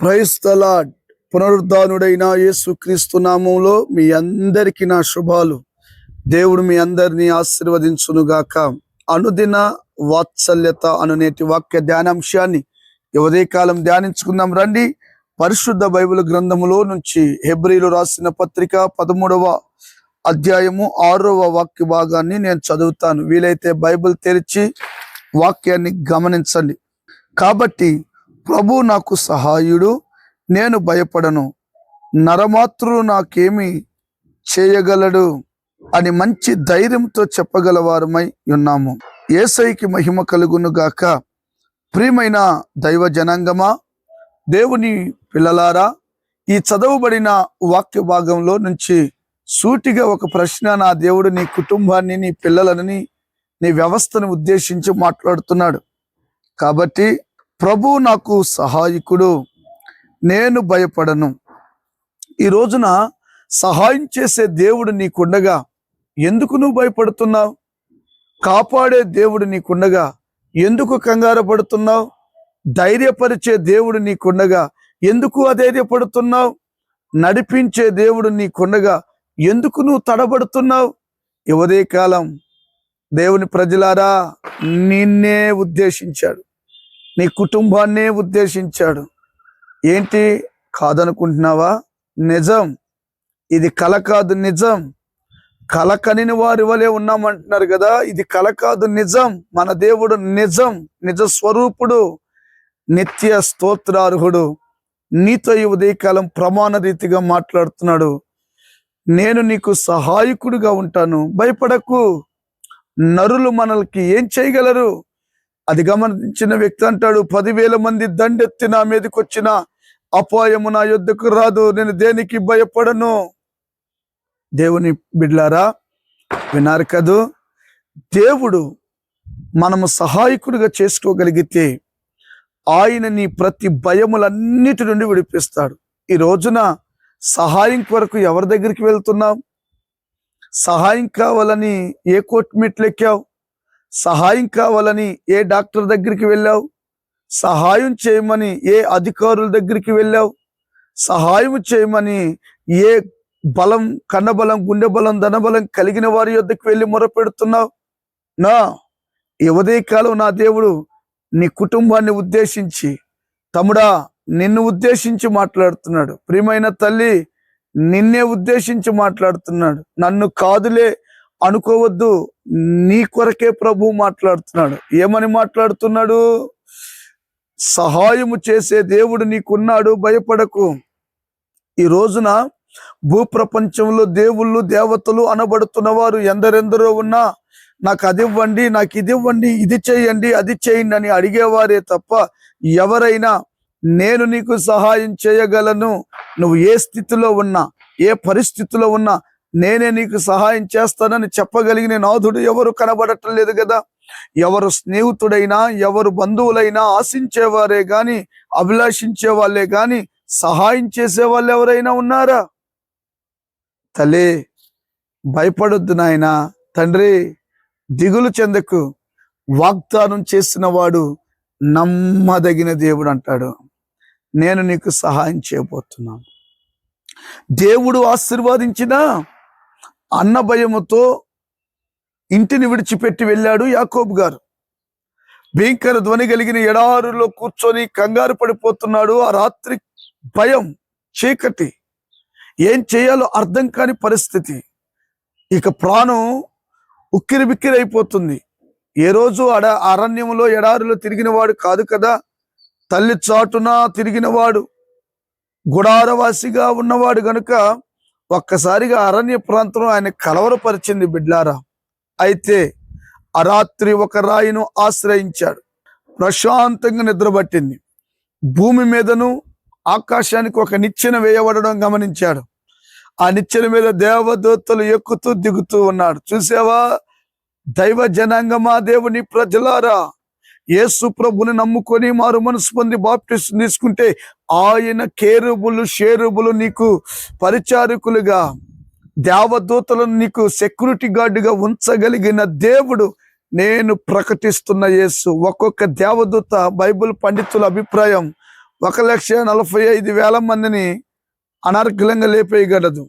Praise the lord. పునరుద్ధానుడైన యేసుక్రీస్తు నామములో మీ అందరికీ నా శుభాలు. దేవుడు మీ అందరినీ ఆశీర్వదించునుగాక. అనుదిన వాత్సల్యత అనునేటి వాక్య ధ్యానాంశాన్ని ఉదయకాలం ధ్యానించుకుందాం రండి. పరిశుద్ధ బైబిల్ గ్రంథములో నుంచి హెబ్రీలు రాసిన పత్రిక 13వ అధ్యాయము 6వ వాక్య భాగాన్ని నేను చదువుతాను. వీలైతే బైబిల్ తెరిచి వాక్యాన్ని గమనించండి. కాబట్టి ప్రభు నాకు సహాయుడు, నేను భయపడను, నరమాత్రుడు నాకేమి చేయగలడు అని మంచి ధైర్యంతో చెప్పగలవారమై ఉన్నాము. యేసయ్యకి మహిమ కలుగును గాక. ప్రియమైన దైవ జనాంగమా, దేవుని పిల్లలారా, ఈ చదవబడిన వాక్య భాగంలో నుంచి సూటిగా ఒక ప్రశ్న నా దేవుడు నీ కుటుంబాన్ని, నీ పిల్లలని, నీ వ్యవస్థను ఉద్దేశించి మాట్లాడుతున్నాడు. కాబట్టి ప్రభు నాకు సహాయకుడు, నేను భయపడను. ఈ రోజున సహాయం చేసే దేవుడు నీకుండగా ఎందుకు నువ్వు భయపడుతున్నావు? కాపాడే దేవుడు నీకుండగా ఎందుకు కంగారు పడుతున్నావు? ధైర్యపరిచే దేవుడు నీకుండగా ఎందుకు అధైర్యపడుతున్నావు? నడిపించే దేవుడు నీకుండగా ఎందుకు నువ్వు తడబడుతున్నావు? ఇవదే కాలం దేవుని ప్రజలారా, నిన్నే ఉద్దేశించాడు, నీ కుటుంబాన్నే ఉద్దేశించాడు. ఏంటి కాదనుకుంటున్నావా? నిజం, ఇది కల కాదు, నిజం. కల కనిని వారి వలె ఉన్నామంటున్నారు కదా, ఇది కల కాదు, నిజం. మన దేవుడు నిజం, నిజ స్వరూపుడు, నిత్య స్తోత్రార్హుడు. నీతో ఈ ఉదయకాలం ప్రమాణ రీతిగా మాట్లాడుతున్నాడు. నేను నీకు సహాయకుడిగా ఉంటాను, భయపడకు. నరులు మనల్కి ఏం చేయగలరు? అది గమనించిన వ్యక్తి అంటాడు, 10,000 మంది దండెత్తి నా మీదకి వచ్చిన అపాయము నా యొద్దకు రాదు, నేను దేనికి భయపడను. దేవుని బిడ్డలారా, విన్నారు కదూ? దేవుడు మనము సహాయకుడిగా చేసుకోగలిగితే ఆయన నీ ప్రతి భయములన్నిటి నుండి విడిపిస్తాడు. ఈ రోజున సహాయం కొరకు ఎవరి దగ్గరికి వెళ్తున్నావు? సహాయం కావాలని ఏ కోర్టు మెట్లు ఎక్కావు? సహాయం కావాలని ఏ డాక్టర్ దగ్గరికి వెళ్ళావు? సహాయం చేయమని ఏ అధికారుల దగ్గరికి వెళ్ళావు? సహాయం చేయమని ఏ బలం, కన్నబలం, గుండె బలం, ధనబలం కలిగిన వారి యొద్దకు వెళ్ళి మొరపెడుతున్నావు? నా ఈ ఉదయకాలం నా దేవుడు నీ కుటుంబాన్ని ఉద్దేశించి, తమ్ముడా నిన్ను ఉద్దేశించి మాట్లాడుతున్నాడు. ప్రియమైన తల్లి, నిన్నే ఉద్దేశించి మాట్లాడుతున్నాడు. నన్ను కాదులే అనుకోవద్దు, నీ కొరకే ప్రభు మాట్లాడుతున్నాడు. ఏమని మాట్లాడుతున్నాడు? సహాయము చేసే దేవుడు నీకున్నాడు, భయపడకు. ఈ రోజున భూప్రపంచంలో దేవుళ్ళు, దేవతలు అనబడుతున్న వారు ఎందరెందరో ఉన్నా, నాకు అది ఇవ్వండి, నాకు ఇది ఇవ్వండి, ఇది చేయండి, అది చేయండి అని అడిగేవారే తప్ప ఎవరైనా నేను నీకు సహాయం చేయగలను, నువ్వు ఏ స్థితిలో ఉన్నా, ఏ పరిస్థితిలో ఉన్నా నేనే నీకు సహాయం చేస్తానని చెప్పగలిగిన నాథుడు ఎవరు కనబడటం లేదు కదా. ఎవరు స్నేహితుడైనా, ఎవరు బంధువులైనా ఆశించేవారే గాని, అభిలాషించే వాళ్ళే గాని సహాయం చేసే వాళ్ళు ఎవరైనా ఉన్నారా? తల్లి, భయపడొద్దు నాయనా. తండ్రి, దిగులు చెందకు. వాగ్దానం చేసిన వాడు నమ్మదగిన దేవుడు అంటాడు. నేను నీకు సహాయం చేయబోతున్నాను. దేవుడు ఆశీర్వాదించిన అన్న భయముతో ఇంటిని విడిచిపెట్టి వెళ్ళాడు యాకోబు గారు. భీకర ధ్వని కలిగిన ఎడారులో కూర్చొని కంగారు పడిపోతున్నాడు. ఆ రాత్రి భయం, చీకటి, ఏం చేయాలో అర్థం కాని పరిస్థితి. ఇక ప్రాణం ఉక్కిరి బిక్కిరి అయిపోతుంది. ఏ రోజు అరణ్యంలో ఎడారిలో తిరిగిన వాడు కాదు కదా, తల్లి చాటున తిరిగినవాడు, గుడారవాసిగా ఉన్నవాడు గనుక ఒక్కసారిగా అరణ్య ప్రాంతం ఆయన కలవరపరిచింది బిడ్లారా. అయితే ఆ రాత్రి ఒక రాయిను ఆశ్రయించాడు. ప్రశాంతంగా నిద్రపట్టింది. భూమి మీదను ఆకాశానికి ఒక నిచ్చెన వేయబడడం గమనించాడు. ఆ నిచ్చెన మీద దేవదూతలు ఎక్కుతూ దిగుతూ ఉన్నాడు. చూసావా దైవ జనాంగమా, దేవుని ప్రజలారా, యేసు ప్రభుని నమ్ముకొని మారు మనసు పొంది బాప్టిసం తీసుకుంటే ఆయన కేరుబులు, షేరుబులు నీకు పరిచారకులుగా, దేవదూతలను నీకు సెక్యూరిటీ గార్డుగా ఉంచగలిగిన దేవుడు నేను ప్రకటిస్తున్న యేసు. ఒక్కొక్క దేవదూత, బైబిల్ పండితుల అభిప్రాయం 1,45,000 మందిని అనర్గళంగా లేపేయగలదు.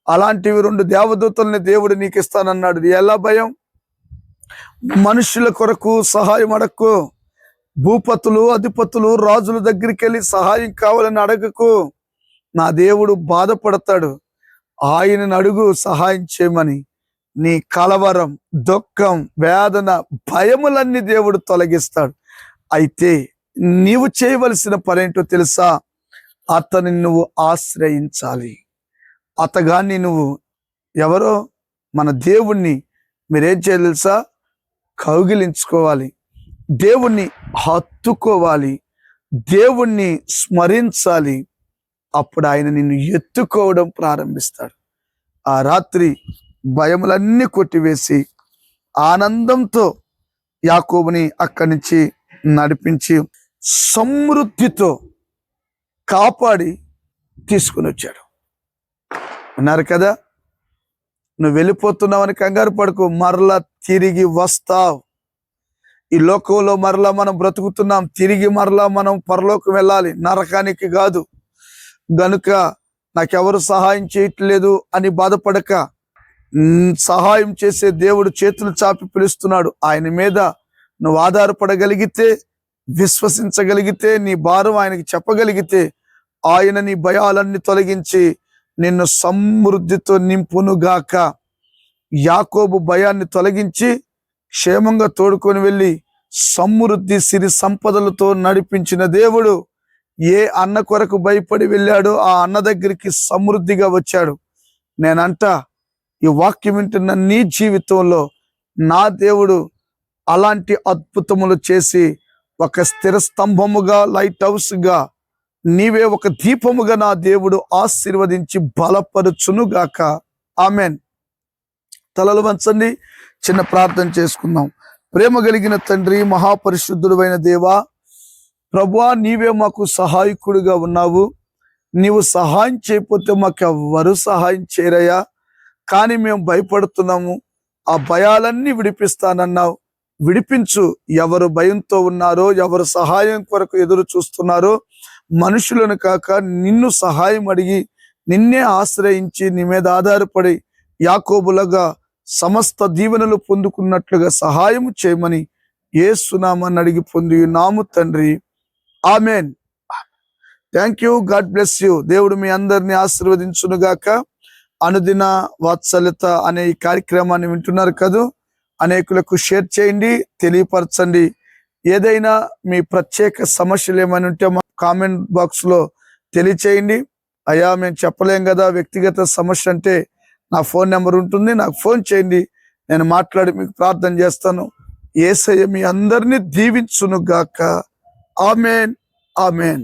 అలాంటివి 2 దేవదూతల్ని దేవుడు నీకు ఇస్తానన్నాడు. ఎలా భయం? మనుషుల కొరకు సహాయం అడక్కు. భూపతులు, అధిపతులు, రాజుల దగ్గరికి వెళ్ళి సహాయం కావాలని అడగకు. నా దేవుడు బాధపడతాడు. ఆయనను అడుగు సహాయం చేయమని. నీ కలవరం, దుఃఖం, వేదన, భయములన్నీ దేవుడు తొలగిస్తాడు. అయితే నీవు చేయవలసిన పనేంటో తెలుసా? అతన్ని నువ్వు ఆశ్రయించాలి. అతగాన్ని నువ్వు ఎవరో మన దేవుణ్ణి మీరేం చేయాలి తెలుసా? కౌగిలించుకోవాలి, దేవుణ్ణి హత్తుకోవాలి, దేవుణ్ణి స్మరించాలి. అప్పుడు ఆయన నిన్ను ఎత్తుకోవడం ప్రారంభిస్తాడు. ఆ రాత్రి భయములన్నీ కొట్టివేసి ఆనందంతో యాకోబుని అక్కడి నుంచి నడిపించి సమృద్ధితో కాపాడి తీసుకుని వచ్చాడు. అన్నారు కదా, నువ్వు వెళ్ళిపోతున్నావని కంగారు పడుకో, మరలా తిరిగి వస్తావు. ఈ లోకంలో మరలా మనం బ్రతుకుతున్నాం, తిరిగి మరలా మనం పరలోకం వెళ్ళాలి, నరకానికి కాదు. గనుక నాకెవరు సహాయం చేయట్లేదు అని బాధపడక, సహాయం చేసే దేవుడు చేతులు చాపి పిలుస్తున్నాడు. ఆయన మీద నువ్వు ఆధారపడగలిగితే, విశ్వసించగలిగితే, నీ భారం ఆయనకి చెప్పగలిగితే, ఆయన నీ భయాలన్నీ తొలగించి నిన్ను సమృద్ధితో నింపునుగాక. యాకోబు భయాన్ని తొలగించి క్షేమంగా తోడుకొని వెళ్ళి సమృద్ధి సిరి సంపదలతో నడిపించిన దేవుడు ఏ అన్న కొరకు భయపడి వెళ్ళాడో ఆ అన్న దగ్గరికి సమృద్ధిగా వచ్చాడు. నేనంట ఈ వాక్యం వింటున్న నీ జీవితంలో నా దేవుడు అలాంటి అద్భుతములు చేసి ఒక స్థిర స్తంభముగా, లైట్ హౌస్గా, నీవే ఒక దీపముగా నా దేవుడు ఆశీర్వదించి బలపరుచునుగాక. ఆమెన్. తలలు వంచండి, చిన్న ప్రార్థన చేసుకుందాం. ప్రేమ కలిగిన తండ్రి, మహాపరిశుద్ధుడైన దేవా, ప్రభువా, నీవే మాకు సహాయకుడిగా ఉన్నావు. నీవు సహాయం చేయకపోతే మాకు ఎవరు సహాయం చేయరయ్యా. కానీ మేము భయపడుతున్నాము. ఆ భయాలన్నీ విడిపిస్తానన్నావు. విడిపించు. ఎవరు భయంతో ఉన్నారో, ఎవరు సహాయం కొరకు ఎదురు చూస్తున్నారో, మనుషులను కాక నిన్ను సహాయం అడిగి నిన్నే ఆశ్రయించి నీ మీద ఆధారపడి యాకోబులుగా సమస్త దీవెనలు పొందుకున్నట్లుగా సహాయం చేయమని యేసు నామమున అడిగి పొంది నాము తండ్రి. Amen. Thank you. God bless you. దేవుడు మీ అందరినీ ఆశీర్వదించునుగాక. అనుదిన వాత్సల్యత అనే ఈ కార్యక్రమాన్ని వింటున్నారు కదా, అనేకులకు షేర్ చేయండి, తెలియపరచండి. ఏదైనా మీ ప్రత్యేక సమస్యలు ఏమైనా ఉంటే మా కామెంట్ బాక్స్ లో తెలియచేయండి. అయ్యా, మేము చెప్పలేం కదా, వ్యక్తిగత సమస్య అంటే నా ఫోన్ నెంబర్ ఉంటుంది, నాకు ఫోన్ చేయండి, నేను మాట్లాడి మీకు ప్రార్థన చేస్తాను. యేసయ్య మీ అందరినీ దీవించును గాక. ఆమెన్. ఆమెన్.